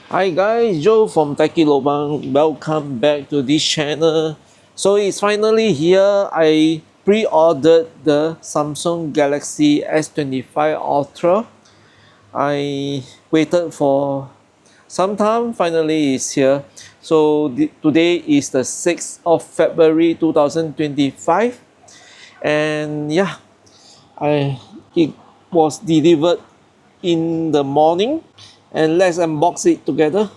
Hi guys, Joe from Techie Lobang. Welcome back to this channel. So it's finally here. I pre-ordered the Samsung Galaxy S25 Ultra. I waited for some time. Finally, it's here. So today is the 6th of February 2025, and yeah, it was delivered in the morning. And let's unbox it together.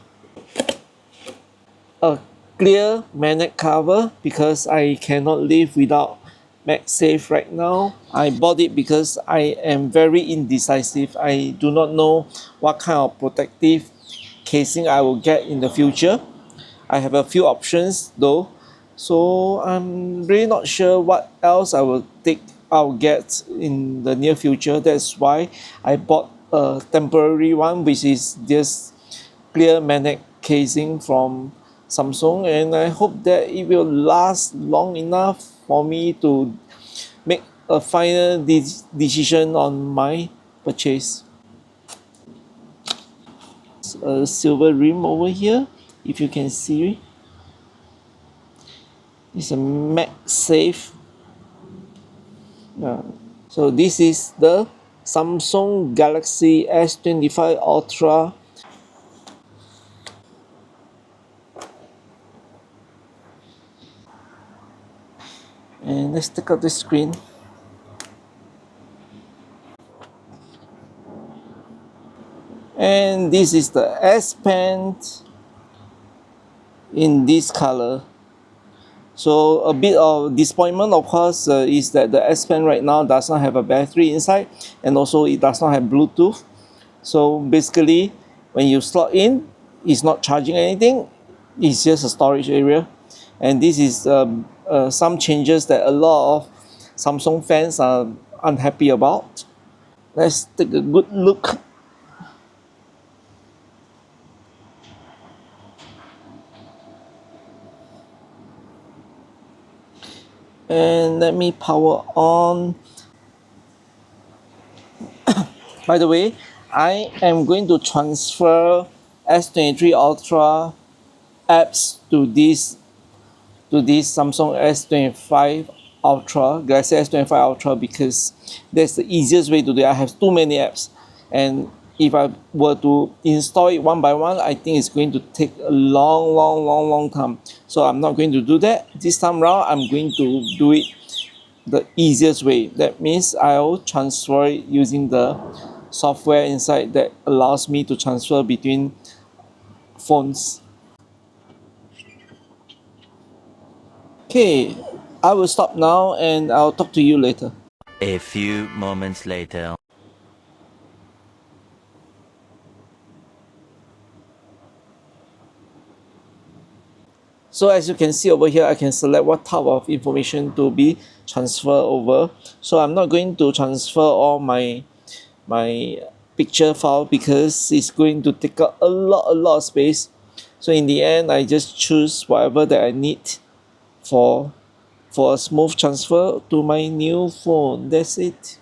A clear magnet cover because I cannot live without MagSafe right now. I bought it because I am very indecisive. I do not know what kind of protective casing I will get in the future. I have a few options though, so I'm really not sure what else I'll get in the near future. That's why I bought a temporary one, which is this clear magnet casing from Samsung, and I hope that it will last long enough for me to make a final decision on my purchase. A silver rim over here, if you can see. It's a MagSafe. Yeah. So this is the Samsung Galaxy S25 Ultra. And let's take out the screen. And this is the S Pen in this color. So a bit of disappointment, of course, is that the S Pen right now does not have a battery inside, and also it does not have Bluetooth. So basically, when you slot in, it's not charging anything. It's just a storage area, and this is some changes that a lot of Samsung fans are unhappy about. Let's take a good look. And let me power on. By the way, I am going to transfer S23 Ultra apps to this Samsung S25 Ultra, Galaxy S25 Ultra, because that's the easiest way to do it. I have too many apps, and if I were to install it one by one, I think it's going to take a long time. So I'm not going to do that. This time round, I'm going to do it the easiest way. That means I'll transfer it using the software inside that allows me to transfer between phones. Okay, I will stop now and I'll talk to you later. A few moments later. So as you can see over here, I can select what type of information to be transferred over. So I'm not going to transfer all my picture file because it's going to take up a lot of space. So in the end, I just choose whatever that I need for for a smooth transfer to my new phone. That's it.